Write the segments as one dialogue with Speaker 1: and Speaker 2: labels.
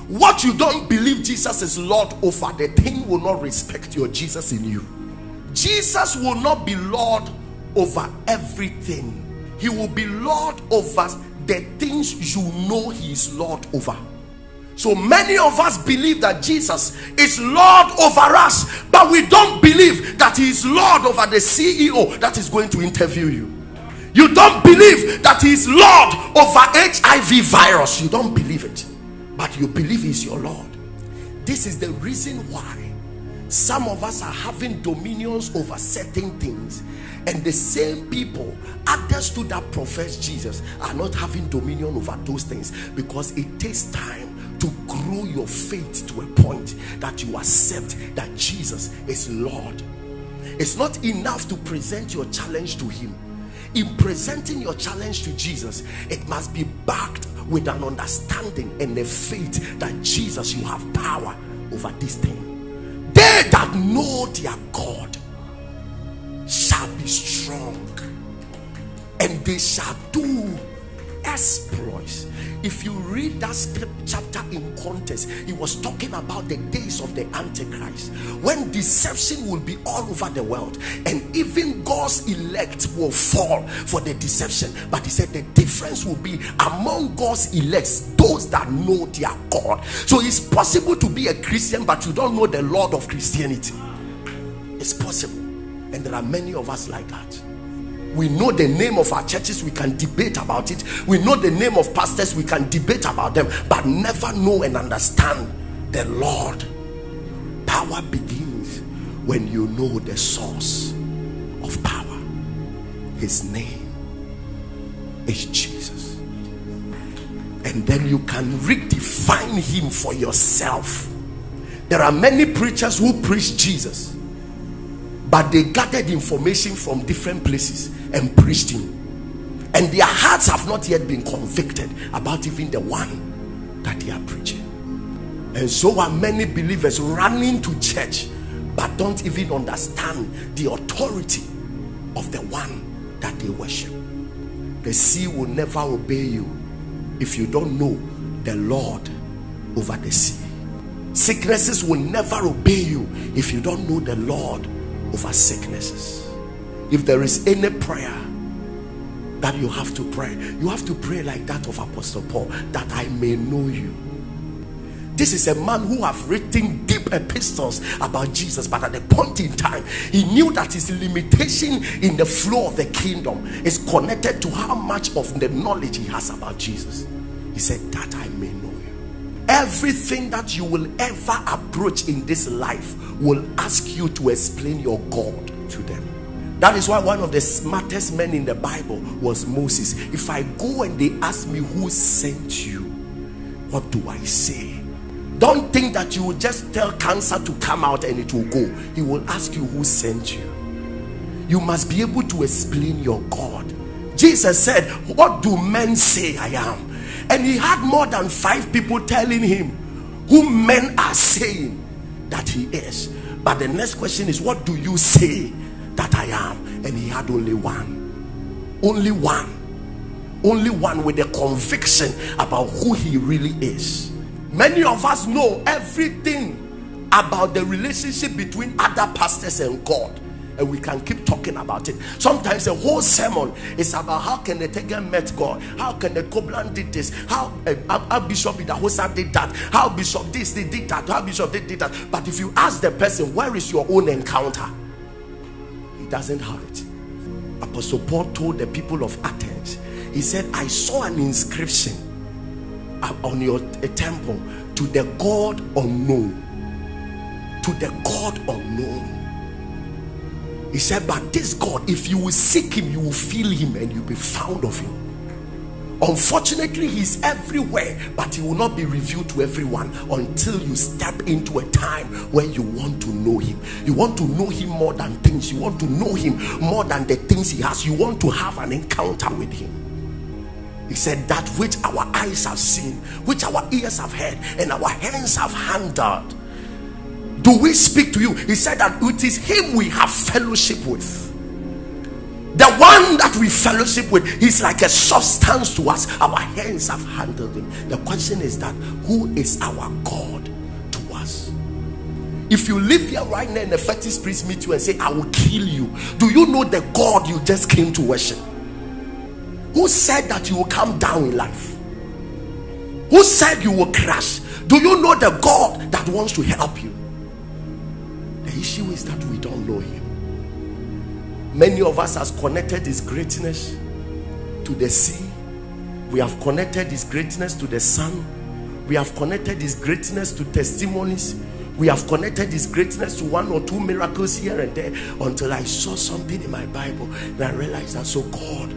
Speaker 1: What you don't believe Jesus is Lord over, the thing will not respect your Jesus in you. Jesus will not be Lord over everything. He will be Lord over the things you know he is Lord over. So many of us believe that Jesus is Lord over us, but we don't believe that he is Lord over the CEO that is going to interview you. You don't believe that he is Lord over HIV virus. You don't believe it, but you believe he is your Lord. This is the reason why some of us are having dominions over certain things, and the same people, others to that profess Jesus, are not having dominion over those things, because it takes time to grow your faith to a point that you accept that Jesus is Lord. It's not enough to present your challenge to him. In presenting your challenge to Jesus, it must be backed with an understanding and a faith that Jesus, you have power over this thing. They that know their God shall be strong, and they shall do exploits. If you read that chapter in context, he was talking about the days of the Antichrist, when deception will be all over the world, and even God's elect will fall for the deception. But he said the difference will be among God's elects, those that know their God. So it's possible to be a Christian, but you don't know the Lord of Christianity. It's possible, and there are many of us like that. We know the name of our churches, we can debate about it. We know the name of pastors, we can debate about them, but never know and understand the Lord. Power begins when you know the source of power. His name is Jesus, and then you can redefine him for yourself. There are many preachers who preach Jesus, but they gathered information from different places and preached him, and their hearts have not yet been convicted about even the one that they are preaching. And so are many believers running to church but don't even understand the authority of the one that they worship. The sea will never obey you if you don't know the Lord over the sea. Sicknesses will never obey you if you don't know the Lord over sicknesses. If there is any prayer that you have to pray, you have to pray like that of Apostle Paul, that I may know you. This is a man who have written deep epistles about Jesus, but at the point in time, he knew that his limitation in the flow of the kingdom is connected to how much of the knowledge he has about Jesus. He said, that I may know you. Everything that you will ever approach in this life will ask you to explain your God to them. That is why one of the smartest men in the Bible was Moses. If I go and they ask me who sent you, what do I say? Don't think that you will just tell cancer to come out and it will go. He will ask you who sent you. You must be able to explain your God. Jesus said, what do men say I am? And he had more than 5 people telling him who men are saying that he is. But the next question is, what do you say that I am? And he had only one. Only one with the conviction about who he really is. Many of us know everything about the relationship between other pastors and God, and we can keep talking about it. Sometimes the whole sermon is about how can the Tegan met God, how can the Koblan did this, how Bishop Idahosa did that, how Bishop this they did that, how Bishop did that. But if you ask the person, where is your own encounter? He doesn't have it. Apostle Paul told the people of Athens, he said, I saw an inscription on your temple, to the God unknown. To the God unknown. He said, but this God, if you will seek him, you will feel him and you'll be found of him. Unfortunately, he's everywhere, but he will not be revealed to everyone until you step into a time where you want to know him. You want to know him more than things. You want to know him more than the things he has. You want to have an encounter with him. He said, that which our eyes have seen, which our ears have heard, and our hands have handled, do we speak to you? He said that it is him we have fellowship with. The one that we fellowship with, he's like a substance to us. Our hands have handled him. The question is that who is our God to us? If you live here right now and the fetish priest meet you and say, I will kill you, do you know the God you just came to worship? Who said that you will come down in life? Who said you will crash? Do you know the God that wants to help you? The issue is that we don't know him. Many of us has connected his greatness to the sea. We have connected his greatness to the sun. We have connected his greatness to testimonies. We have connected his greatness to one or two miracles here and there, until I saw something in my Bible and I realized that, so God,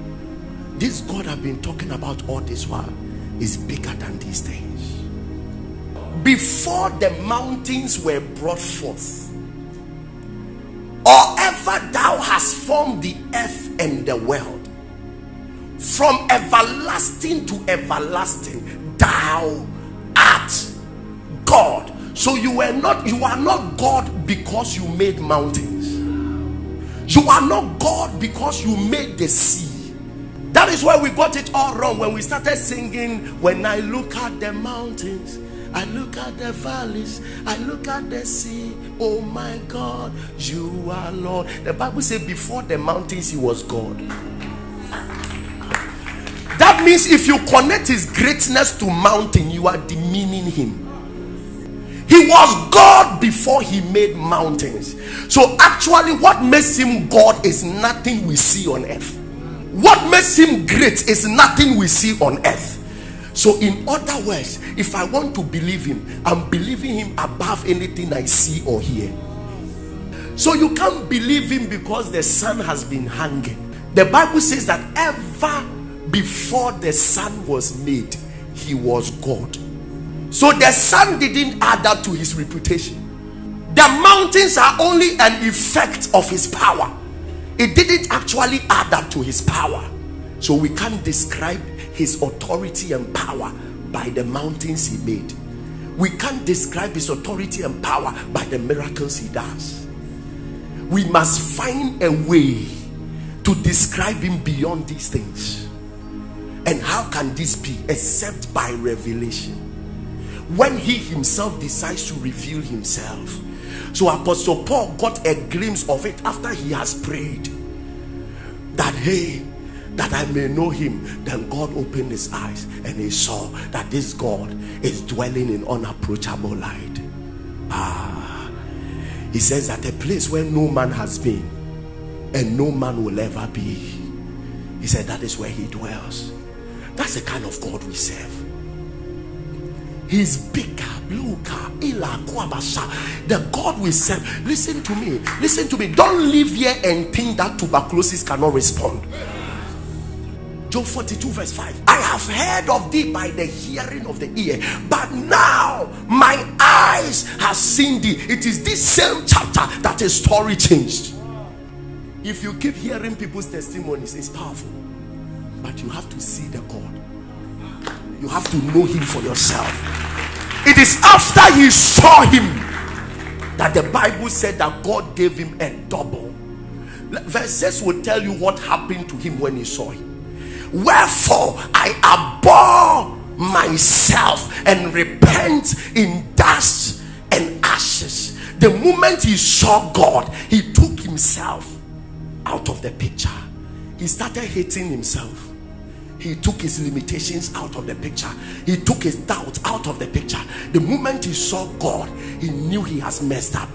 Speaker 1: this God I've been talking about all this while, is bigger than these things. Before the mountains were brought forth, or ever thou hast formed the earth and the world, from everlasting to everlasting, thou art God. So you are not God because you made mountains. You are not God because you made the sea. That is why we got it all wrong when we started singing, when I look at the mountains, I look at the valleys, I look at the sea, oh my God, you are Lord. The Bible says before the mountains he was God. That means if you connect his greatness to mountain, you are demeaning him. He was God before he made mountains. So actually what makes him God is nothing we see on earth. What makes him great is nothing we see on earth. So in other words, if I want to believe him, I'm believing him above anything I see or hear. So you can't believe him because the sun has been hanging. The Bible says that ever before the sun was made, he was God. So the sun didn't add up to his reputation. The mountains are only an effect of his power. It didn't actually add up to his power. So we can't describe his authority and power by the mountains he made. We can't describe his authority and power by the miracles he does. We must find a way to describe him beyond these things. And how can this be except by revelation? When he himself decides to reveal himself. So Apostle Paul got a glimpse of it after he has prayed that, hey, that I may know him. Then God opened his eyes and he saw that this God is dwelling in unapproachable light. He says that a place where no man has been and no man will ever be, he said that is where he dwells. That's the kind of God we serve. He's bigger. The God we serve. Listen to me. Don't live here and think that tuberculosis cannot respond. Job 42 verse 5. I have heard of thee by the hearing of the ear, but now my eyes have seen thee. It is this same chapter that his story changed. If you keep hearing people's testimonies, it's powerful, but you have to see the God. You have to know him for yourself. It is after he saw him that the Bible said that God gave him a double. Verses will tell you what happened to him when he saw him. Wherefore I abhor myself and repent in dust and ashes. The moment he saw God, he took himself out of the picture. He started hating himself. He took his limitations out of the picture. He took his doubts out of the picture. The moment he saw God, he knew he has messed up.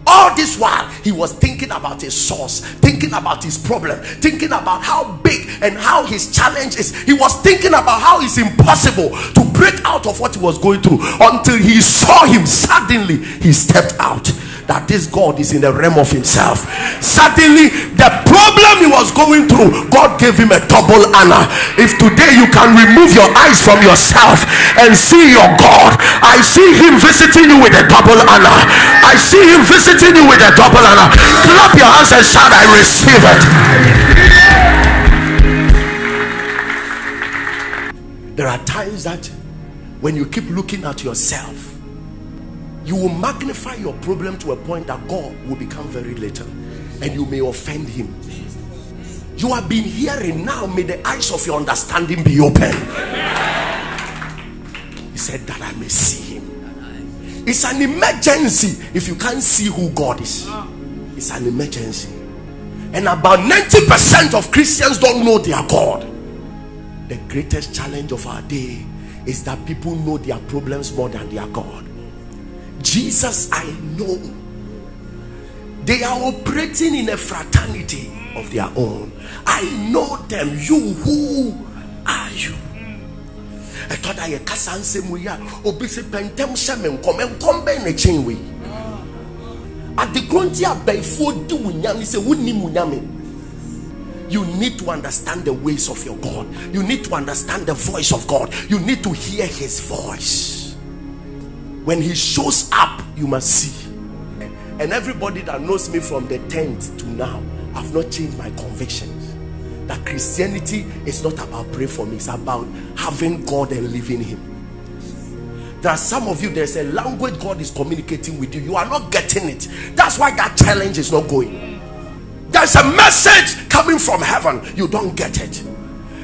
Speaker 1: All this while, he was thinking about his source, thinking about his problem, thinking about how big and how his challenge is. He was thinking about how it's impossible to break out of what he was going through, until he saw him. Suddenly, he stepped out. That this God is in the realm of himself. Suddenly, the problem he was going through, God gave him a double honor. If today you can remove your eyes from yourself and see your God, I see him visiting you with a double honor. I see him visiting you with a double honor. Clap your hands and shout, I receive it. There are times that when you keep looking at yourself, you will magnify your problem to a point that God will become very little, and you may offend him. You have been hearing, now may the eyes of your understanding be open. He said that I may see him. It's an emergency if you can't see who God is. It's an emergency. And about 90% of Christians don't know their God. The greatest challenge of our day is that people know their problems more than their God. Jesus, I know. They are operating in a fraternity of their own. I know them. You, who are you? I thought I can't say muya. Obisi pentem shemen come in a chain way. At the gruntia by 4 do munyami say wuni munyami. You need to understand the ways of your God. You need to understand the voice of God. You need to hear his voice. When he shows up, you must see. And everybody that knows me from the 10th to now, I've not changed my convictions that Christianity is not about pray for me, it's about having God and living him. There are some of you, there's a language God is communicating with you. You are not getting it. That's why that challenge is not going. There's a message coming from heaven, you don't get it.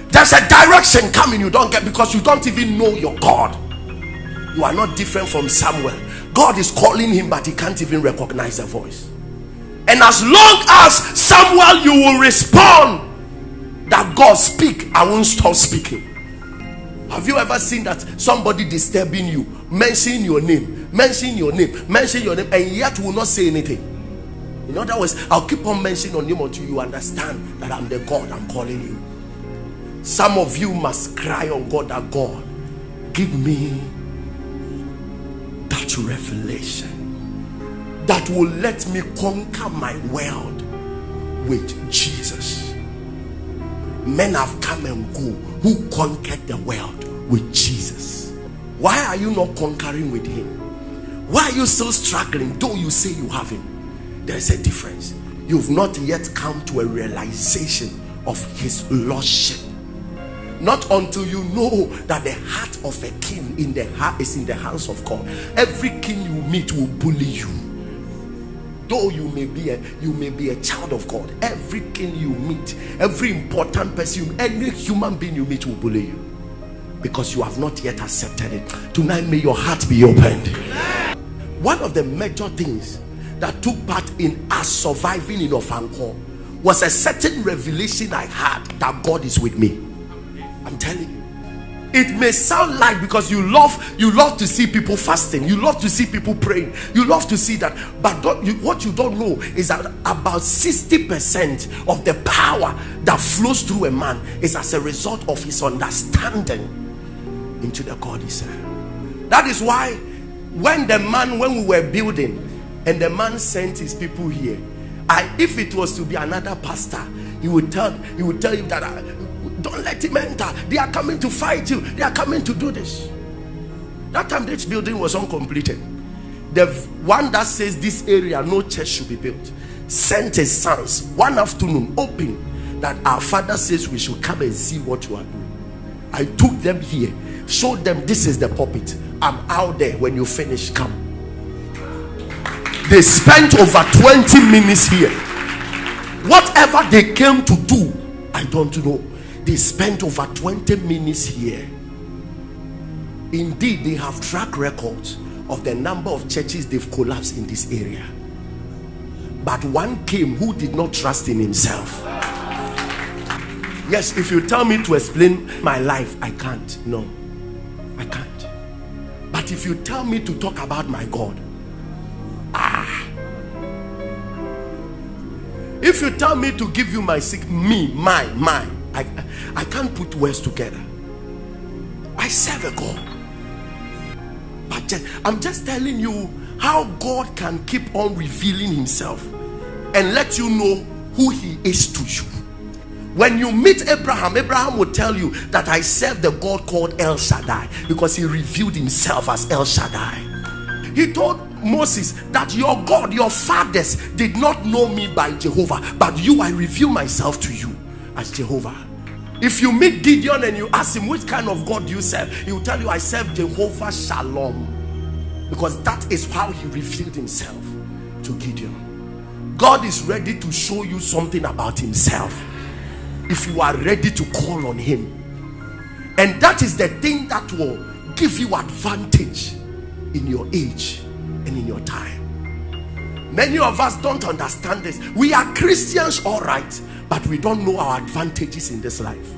Speaker 1: There's a direction coming, you don't get, because you don't even know your God. You are not different from Samuel. God is calling him, but he can't even recognize the voice. And as long as Samuel, you will respond that God speak, I won't stop speaking. Have you ever seen that somebody disturbing you, mention your name, and yet will not say anything? In other words, I'll keep on mentioning your name until you understand that I'm the God I'm calling you. Some of you must cry on God that God, give me that revelation that will let me conquer my world with Jesus. Men have come and go who conquered the world with Jesus. Why are you not conquering with him? Why are you still struggling though you say you have him? There's a difference. You've not yet come to a realization of his lordship. Not until you know that the heart of a king is in the hands of God. Every king you meet will bully you. Though you may be a child of God, every king you meet, every important person, any human being you meet will bully you, because you have not yet accepted it. Tonight may your heart be opened. One of the major things that took part in us surviving in Ofanko was a certain revelation I had that God is with me. I'm telling you. It may sound like, because you love to see people fasting, you love to see people praying, you love to see that, but what you don't know is that about 60% of the power that flows through a man is as a result of his understanding into the God he serves. That is why when we were building and the man sent his people here, if it was to be another pastor, he would tell you that don't let him enter. They are coming to fight you. They are coming to do this. That time this building was uncompleted. The one that says this area no church should be built sent his sons one afternoon open that our father says we should come and see what you are doing. I took them here, showed them this is the pulpit. I'm out there. When you finish, come. They spent over 20 minutes here. Whatever they came to do, I don't know. They spent over 20 minutes here. Indeed, they have track records of the number of churches they've collapsed in this area. But one came who did not trust in himself. Yes, if you tell me to explain my life, I can't. No, I can't. But if you tell me to talk about my God, if you tell me to give you my I can't put words together. I serve a God. But I'm just telling you how God can keep on revealing himself and let you know who he is to you. When you meet Abraham will tell you that I serve the God called El Shaddai, because he revealed himself as El Shaddai. He told Moses that your God, your fathers did not know me by Jehovah, but you, I reveal myself to you as Jehovah. If you meet Gideon and you ask him which kind of God do you serve, he will tell you I serve Jehovah Shalom, because that is how he revealed himself to Gideon. God is ready to show you something about himself. if you are ready to call on him. And that is the thing that will give you advantage in your age and in your time. Many of us don't understand this. We are Christians, all right, but we don't know our advantages in this life.